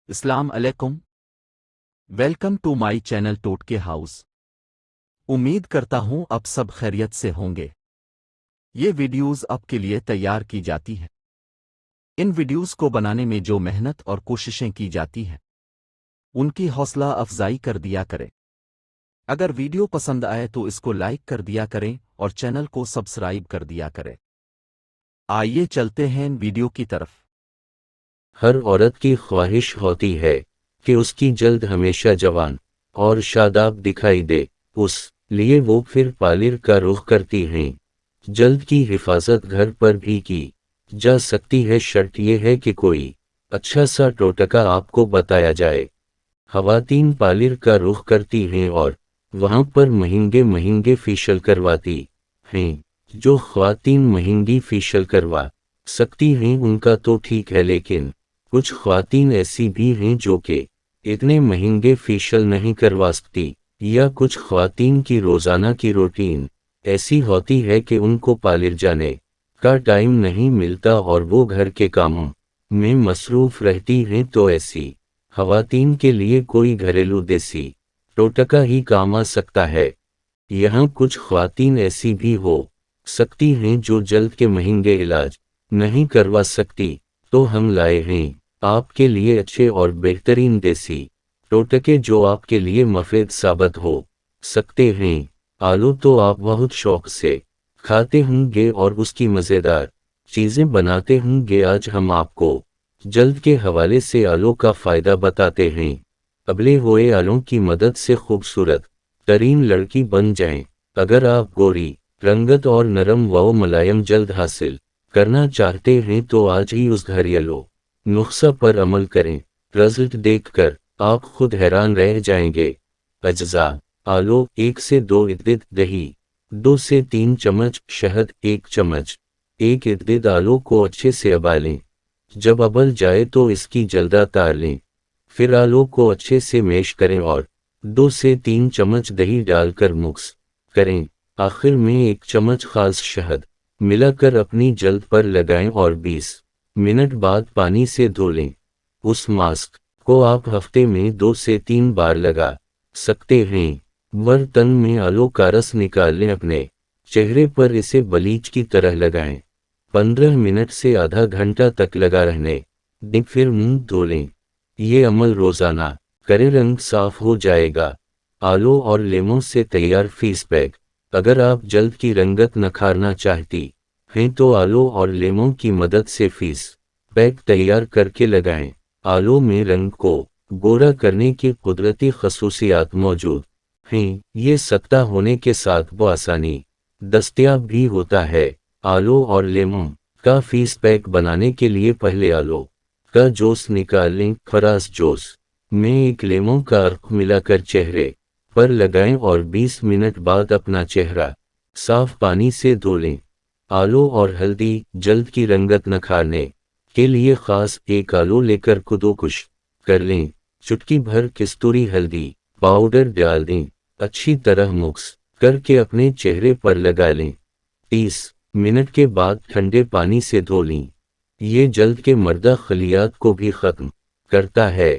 अस्सलाम अलैकुम। Welcome to my channel टोटके हाउस। उम्मीद करता हूं अब सब खैरियत से होंगे। ये वीडियोस आपके लिए तैयार की जाती हैं। इन वीडियोस को बनाने में जो मेहनत और कोशिशें की जाती हैं उनकी हौसला अफजाई कर दिया करें। अगर वीडियो पसंद आए तो इसको लाइक कर दिया करें और चैनल को सब्सक्राइब कर दिया करें। आइए चलते हैं वीडियो की तरफ। हर औरत की ख्वाहिश होती है कि उसकी जल्द हमेशा जवान और शादाब दिखाई दे, उस लिए वो फिर पार्लर का रुख करती हैं। जल्द की हिफाजत घर पर भी की जा सकती है, शर्त यह है कि कोई अच्छा सा टोटका आपको बताया जाए। खवातीन पार्लर का रुख करती हैं और वहां पर महंगे महंगे फेशियल करवाती हैं। जो ख्वातीन महंगी फेशियल करवा सकती हैं उनका तो ठीक है, लेकिन कुछ ख्वातीन ऐसी भी हैं जो कि इतने महंगे फेशियल नहीं करवा सकती, या कुछ ख्वातीन की रोजाना की रूटीन ऐसी होती है कि उनको पार्लर जाने का टाइम नहीं मिलता और वो घर के कामों में मसरूफ रहती हैं। तो ऐसी खवातीन के लिए कोई घरेलू देसी टोटका ही काम आ सकता है। यहाँ कुछ ख्वातीन ऐसी भी हो सकती हैं जो जल्द के महंगे इलाज नहीं करवा सकती, तो हम लाए हैं आपके लिए अच्छे और बेहतरीन देसी टोटके जो आपके लिए मुफीद साबित हो सकते हैं। आलू तो आप बहुत शौक से खाते होंगे और उसकी मज़ेदार चीज़ें बनाते होंगे। आज हम आपको जल्द के हवाले से आलू का फ़ायदा बताते हैं। अबले हुए आलू की मदद से खूबसूरत तरीन लड़की बन जाएं। अगर आप गोरी रंगत और नरम व मुलायम जल्द हासिल करना चाहते हैं तो आज ही उस घरेलू नुस्खा पर अमल करें। रिजल्ट देखकर आप खुद हैरान रह जाएंगे। अज्जा: आलू 1 से 2 इदद दही, 2 से 3 चम्मच शहद, 1 चम्मच। 1 इदद आलू को अच्छे से उबालें। जब उबल जाए तो इसकी जल्दा तार लें। फिर आलू को अच्छे से मैश करें और 2 से 3 चम्मच दही डालकर मिक्स करें। आखिर में 1 चम्मच खास शहद मिलाकर अपनी जल्द पर लगाएं और 20 मिनट बाद पानी से धो लें। उस मास्क को आप हफ्ते में 2 से 3 बार लगा सकते हैं। बर्तन में आलू का रस निकाल लें, अपने चेहरे पर इसे ब्लीच की तरह लगाएं। 15 मिनट से आधा घंटा तक लगा रहने दें, फिर मुंह धो लें। ये अमल रोजाना करें, रंग साफ हो जाएगा। आलू और लेमन से तैयार फेस पैक। अगर आप जल्द की रंगत नखारना चाहती हैं तो आलू और लेमन की मदद से फेस पैक तैयार करके लगाएं। आलू में रंग को गोरा करने की कुदरती खसूसियात मौजूद हैं। ये सख्ता होने के साथ बआसानी दस्तयाब भी होता है। आलू और लेमन का फेस पैक बनाने के लिए पहले आलू का जूस निकाल लें। खरास जूस में 1 लेमन का अर्क मिलाकर चेहरे पर लगाएं और 20 मिनट बाद अपना चेहरा साफ पानी से धो लें। आलू और हल्दी जल्द की रंगत नखारने के लिए खास 1 आलू लेकर कद्दूकस कर लें। चुटकी भर कस्तूरी हल्दी पाउडर डाल दें। अच्छी तरह मिक्स करके अपने चेहरे पर लगा लें। 30 मिनट के बाद ठंडे पानी से धो लें। ये जल्द के मर्दा खलियात को भी खत्म करता है।